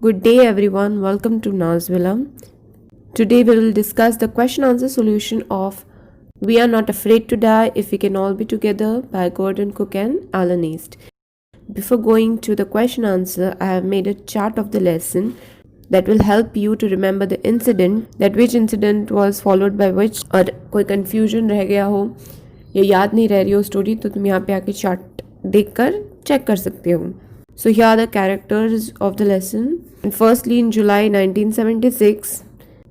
Good day everyone, welcome to Naazvilla. Today we will discuss the question answer solution of We Are Not Afraid to Die If We Can All Be Together by Gordon Cook and Alan East. Before going to the question answer, I have made a chart of the lesson that will help you to remember the incident, that which incident was followed by which, और कोई confusion रह गया हो या याद नहीं रह रही हो स्टोरी तो तुम यहाँ पे आके चार्ट देखकर चेक कर सकते हो. So here are the characters of the lesson. And firstly, in July 1976,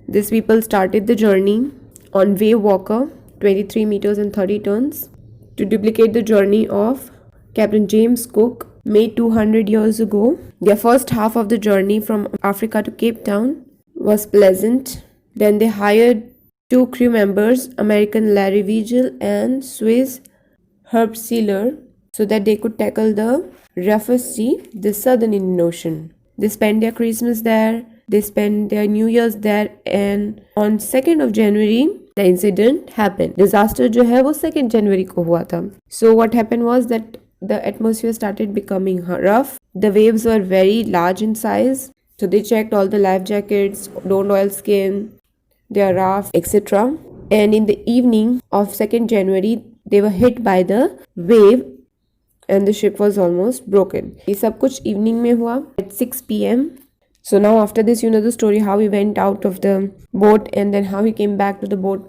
these people started the journey on Wave Walker, 23 meters and 30 tons, to duplicate the journey of Captain James Cook made 200 years ago. Their first half of the journey from Africa to Cape Town was pleasant. Then they hired two crew members, American Larry Vigil and Swiss Herb Sealer, so that they could tackle the roughest sea, the southern Indian Ocean. They spent their Christmas there, they spent their New Year's there, and on 2nd of January, the incident happened. Disaster जो है वो 2nd January को हुआ था. So what happened was that the atmosphere started becoming rough. The waves were very large in size. So they checked all the life jackets, don't oil skin, their raft, etc. And in the evening of 2nd January, they were hit by the wave and the ship was almost broken. ये सब कुछ evening में हुआ at 6 p.m. So now after this, you know the story, how he went out of the boat and then how he came back to the boat,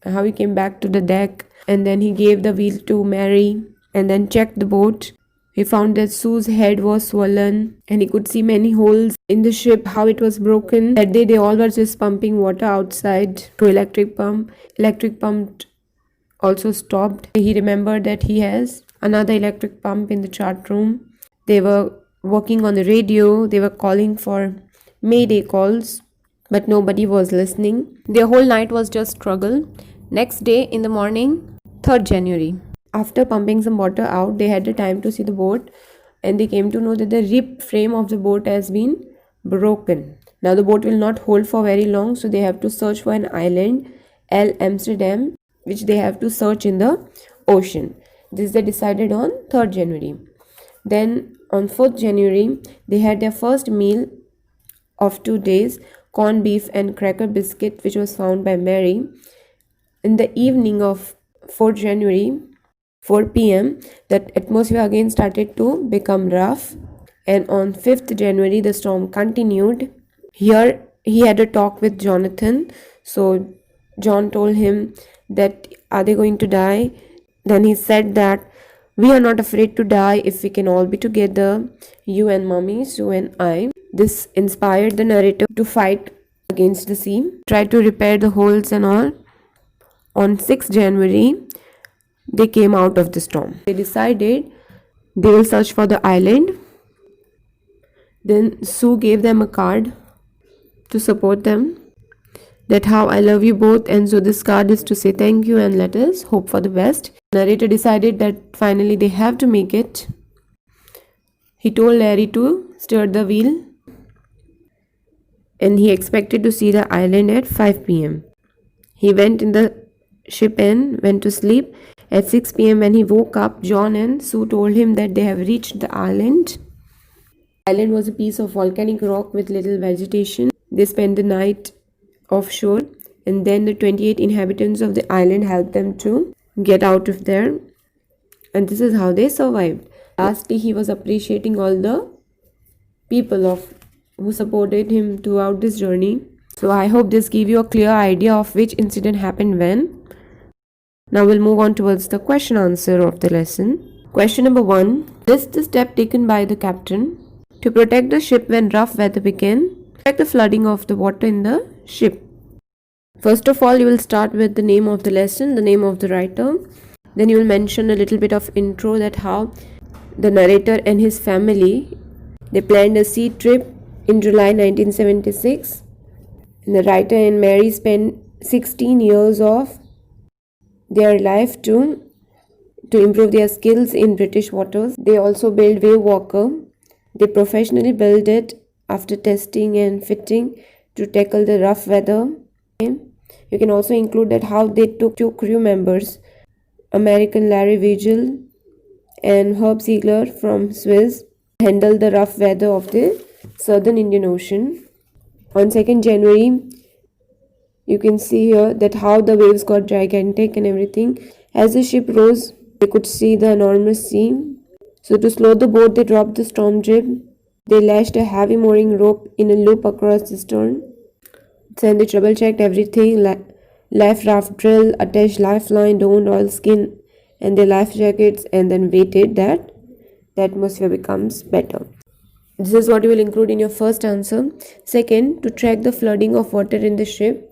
how he came back to the deck, and then he gave the wheel to Mary and then checked the boat. He found that Sue's head was swollen and he could see many holes in the ship, how it was broken. That day they all were just pumping water outside to electric pump. Electric pump also stopped. He remembered that he has another electric pump in the chart room. They were working on the radio. They were calling for mayday calls, but nobody was listening. Their whole night was just struggle. Next day in the morning, 3rd January, after pumping some water out, they had the time to see the boat and they came to know that the rib frame of the boat has been broken. Now the boat will not hold for very long, so they have to search for an island, El Amsterdam, which they have to search in the ocean. This they decided on 3rd January. Then on 4th January, they had their first meal of 2 days, corned beef and cracker biscuit, which was found by Mary. In the evening of 4th January, 4 p.m., the atmosphere again started to become rough. And on 5th January, the storm continued. Here, he had a talk with Jonathan. So John told him that, are they going to die? Then he said that we are not afraid to die if we can all be together, you and mommy, Sue and I. This inspired the narrator to fight against the sea, try to repair the holes and all. On 6th January, they came out of the storm. They decided they will search for the island. Then Sue gave them a card to support them, that how I love you both, and so this card is to say thank you and let us hope for the best. The narrator decided that finally they have to make it. He told Larry to steer the wheel and he expected to see the island at 5 p.m. He went in the ship and went to sleep. At 6 p.m. when he woke up, John and Sue told him that they have reached the island. The island was a piece of volcanic rock with little vegetation. They spent the night offshore and then the 28 inhabitants of the island helped them to get out of there, and this is how they survived. Lastly, he was appreciating all the people who supported him throughout this journey. So I hope this gave you a clear idea of which incident happened when. Now we'll move on towards the question answer of the lesson. Question number 1. List the step taken by the captain to protect the ship when rough weather began. Check the flooding of the water in the ship. First of all, you will start with the name of the lesson, the name of the writer. Then you will mention a little bit of intro, that how the narrator and his family, they planned a sea trip in July 1976. And the writer and Mary spent 16 years of their life to improve their skills in British waters. They also built Wave Walker. They professionally built it after testing and fitting to tackle the rough weather. You can also include that how they took 2 crew members, American Larry Vigil and Herb Sealer from Swiss, handle the rough weather of the Southern Indian Ocean. On 2nd January, you can see here that how the waves got gigantic and everything. As the ship rose, they could see the enormous sea. So to slow the boat, they dropped the storm jib. They lashed a heavy mooring rope in a loop across the stern. Then they trouble checked everything, life raft drill, attached lifeline, donned oilskin and their life jackets, and then waited that the atmosphere becomes better. This is what you will include in your first answer. Second, to track the flooding of water in the ship.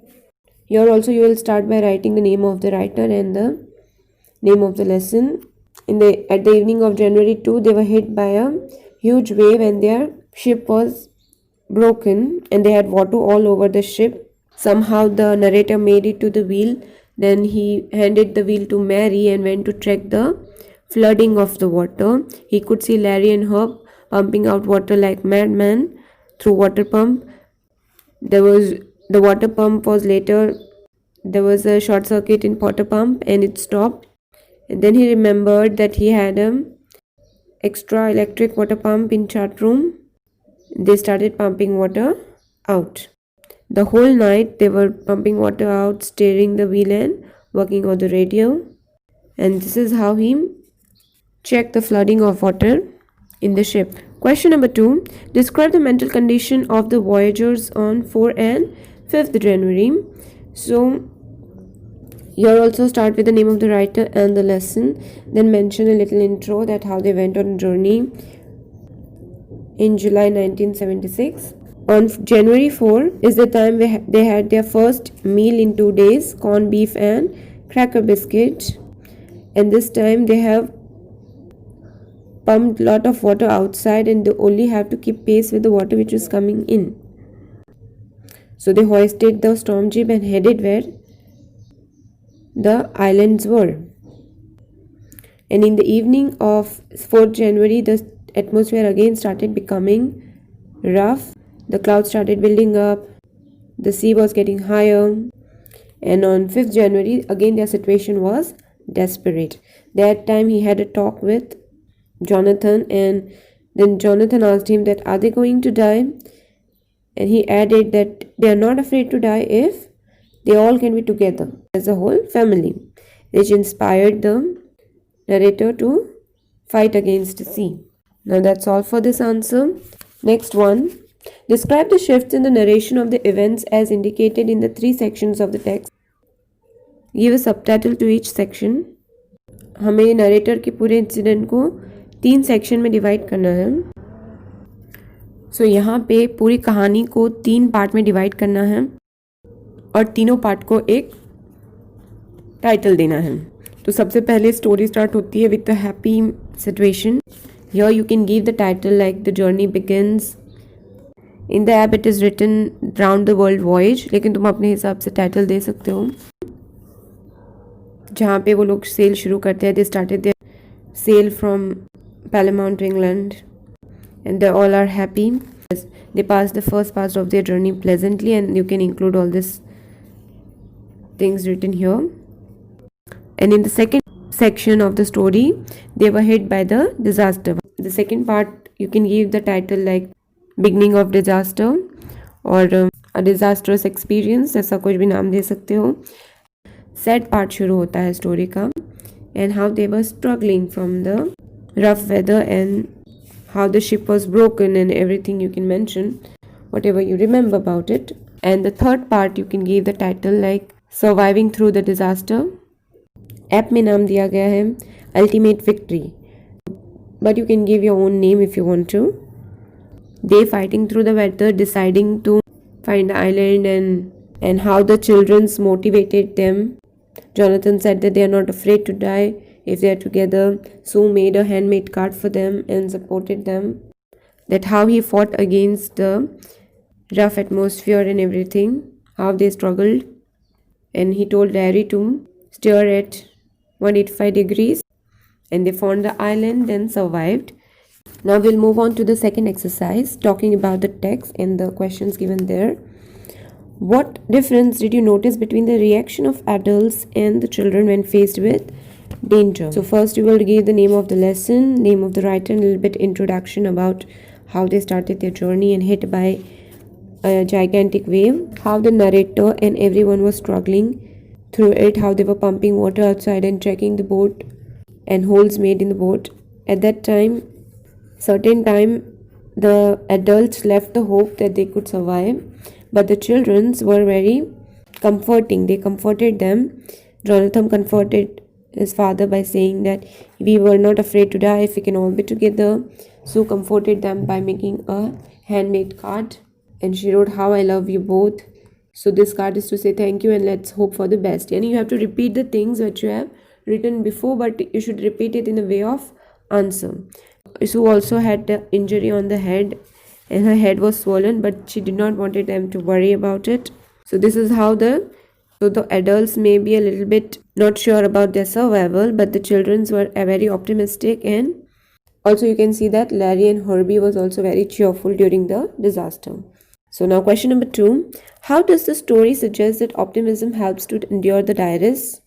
Here also you will start by writing the name of the writer and the name of the lesson. At the evening of January 2, they were hit by a huge wave and their ship was broken and they had water all over the ship. Somehow the narrator made it to the wheel. Then he handed the wheel to Mary and went to track the flooding of the water. He could see Larry and Herb pumping out water like madmen through water pump. There was a short circuit in water pump and it stopped. And then he remembered that he had an extra electric water pump in chart room. They started pumping water out. The whole night they were pumping water out, steering the wheel and working on the radio. And this is how he checked the flooding of water in the ship. Question number 2. Describe the mental condition of the voyagers on 4 and 5th January. So here also start with the name of the writer and the lesson. Then mention a little intro that how they went on a journey in July 1976. On January 4 is the time they had their first meal in 2 days, corned beef and cracker biscuit. And this time they have pumped lot of water outside and they only have to keep pace with the water which is coming in. So they hoisted the storm jib and headed where the islands were. And in the evening of 4th January, the atmosphere again started becoming rough. The clouds started building up. The sea was getting higher. And on 5th January, again their situation was desperate. That time he had a talk with Jonathan, and then Jonathan asked him that are they going to die? And he added that they are not afraid to die if they all can be together as a whole family, which inspired the narrator to fight against the sea. Now that's all for this answer. Next one. Describe the shifts in the narration of the events as indicated in the 3 sections of the text. Give a subtitle to each section. हमें narrator के पूरे incident को 3 section में divide करना है. सो यहाँ पे पूरी कहानी को 3 पार्ट में डिवाइड करना है और तीनों पार्ट को एक टाइटल देना है. तो सबसे पहले स्टोरी स्टार्ट होती है with the happy situation. Here you can give the title like the journey begins. In the app it is written round the world voyage, लेकिन तुम अपने हिसाब से टाइटल दे सकते हो. जहाँ पे वो लोग सेल शुरू करते हैं, they started their sale from Palemount England and they all are happy. They pass the first part of their journey pleasantly, and you can include all these things written here. And in the second section of the story, they were hit by the disaster. The second part you can give the title like beginning of disaster or a disastrous experience, ऐसा कुछ भी नाम दे सकते हो. Sad part शुरू होता है story का, and how they were struggling from the rough weather and how the ship was broken and everything you can mention, whatever you remember about it. And the third part you can give the title like surviving through the disaster. App में नाम दिया गया है Ultimate Victory, but you can give your own name if you want to. They fighting through the weather, deciding to find the island, and how the children's motivated them. Jonathan said that they are not afraid to die if they are together. Sue made a handmade card for them and supported them. That how he fought against the rough atmosphere and everything, how they struggled. And he told Larry to steer at 185 degrees, and they found the island and survived. Now we'll move on to the second exercise, talking about the text and the questions given there. What difference did you notice between the reaction of adults and the children when faced with danger? So first you will give the name of the lesson, name of the writer, and a little bit introduction about how they started their journey and hit by a gigantic wave, how the narrator and everyone was struggling through it, how they were pumping water outside and checking the boat and holes made in the boat. At that time, certain time, the adults left the hope that they could survive, but the children were very comforting. They comforted them. Jonathan comforted his father by saying that we were not afraid to die if we can all be together. Sue comforted them by making a handmade card, and she wrote, "How I love you both." So this card is to say thank you and let's hope for the best. And you have to repeat the things which you have written before, but you should repeat it in a way of answer. Sue also had the injury on the head and her head was swollen, but she did not wanted them to worry about it. So this is how the adults may be a little bit not sure about their survival, but the children were very optimistic. And also you can see that Larry and Herbie was also very cheerful during the disaster. So now question number 2. How does the story suggest that optimism helps to endure the direst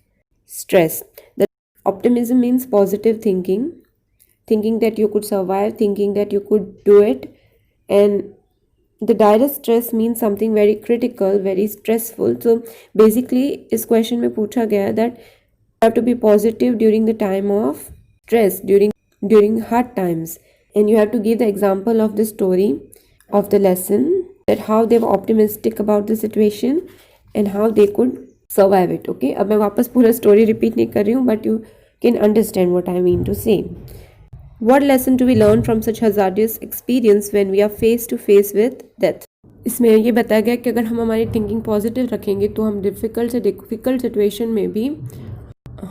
stress? That optimism means positive thinking that you could survive, thinking that you could do it. And the direct stress means something very critical, very stressful. So basically इस question में पूछा गया that you have to be positive during the time of stress, during hard times, and you have to give the example of the story of the lesson, that how they were optimistic about the situation and how they could survive it. Okay, अब मैं वापस पूरा story repeat नहीं कर रही हूँ, but you can understand what I mean to say. What lesson do we learn from such hazardous experience when we are face to face with death? इसमें ये बताया गया कि अगर हम हमारी थिंकिंग पॉजिटिव रखेंगे तो हम डिफ़िकल्ट से डिफ़िकल्ट सिचुएशन में भी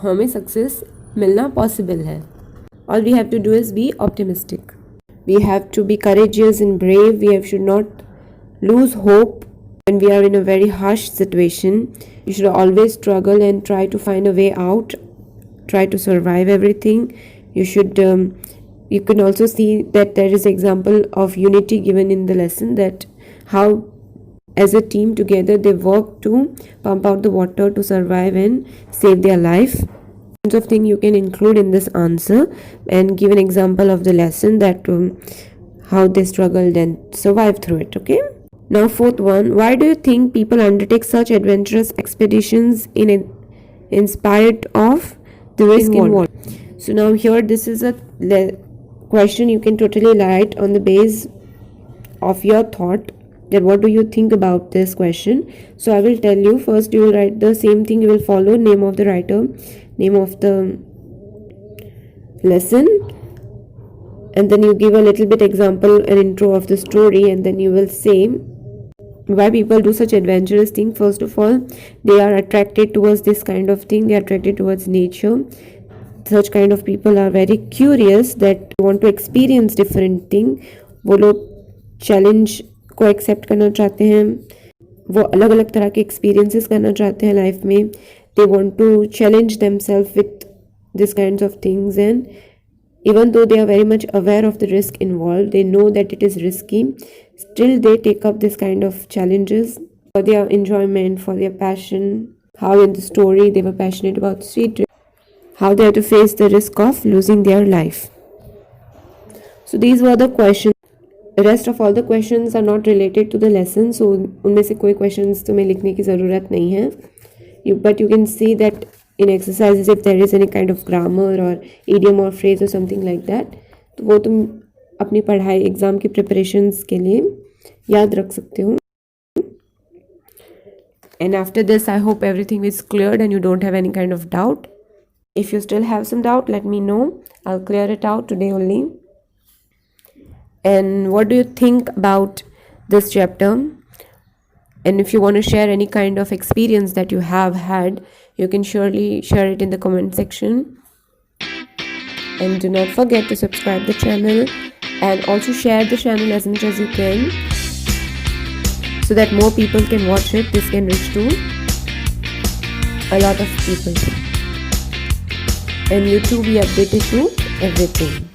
हमें सक्सेस मिलना पॉसिबल है. All we have to do is be optimistic. We have to be courageous and brave. We should not lose hope when we are in a very harsh situation. You should always struggle and try to find a way out. Try to survive everything. You should you can also see that there is example of unity given in the lesson, that how as a team together they work to pump out the water to survive and save their life. Kinds of thing you can include in this answer and give an example of the lesson, that how they struggled and survived through it. Okay, now fourth one, why do you think people undertake such adventurous expeditions in spite of the risk involved? So now here this is a question you can totally write on the base of your thought, that what do you think about this question. So I will tell you, first you will write the same thing, you will follow name of the writer, name of the lesson, and then you give a little bit example, an intro of the story, and then you will say why people do such adventurous thing. First of all, they are attracted towards this kind of thing, they are attracted towards nature. Such kind of people are very curious, that want to experience different thing. वो लोग challenge को accept करना चाहते हैं, वो अलग अलग तरह के experiences करना चाहते हैं life में. They want to challenge themselves with these kinds of things, and even though they are very much aware of the risk involved, they know that it is risky, still they take up this kind of challenges for their enjoyment, for their passion. How in the story they were passionate about street, how they had to face the risk of losing their life. So these were the questions. The rest of all the questions are not related to the lesson, so उनमें से कोई questions तुम्हें लिखने की ज़रूरत नहीं है. But you can see that in exercises, if there is any kind of grammar or idiom or phrase or something like that, तो वो तुम अपनी पढ़ाई एग्ज़ाम की preparations के लिए याद रख सकते हो. And after this, I hope everything is cleared and you don't have any kind of doubt. If you still have some doubt, let me know. I'll clear it out today only. And what do you think about this chapter? And if you want to share any kind of experience that you have had, you can surely share it in the comment section. And do not forget to subscribe the channel and also share the channel as much as you can, so that more people can watch it. This can reach to a lot of people. And you too be updated to everything.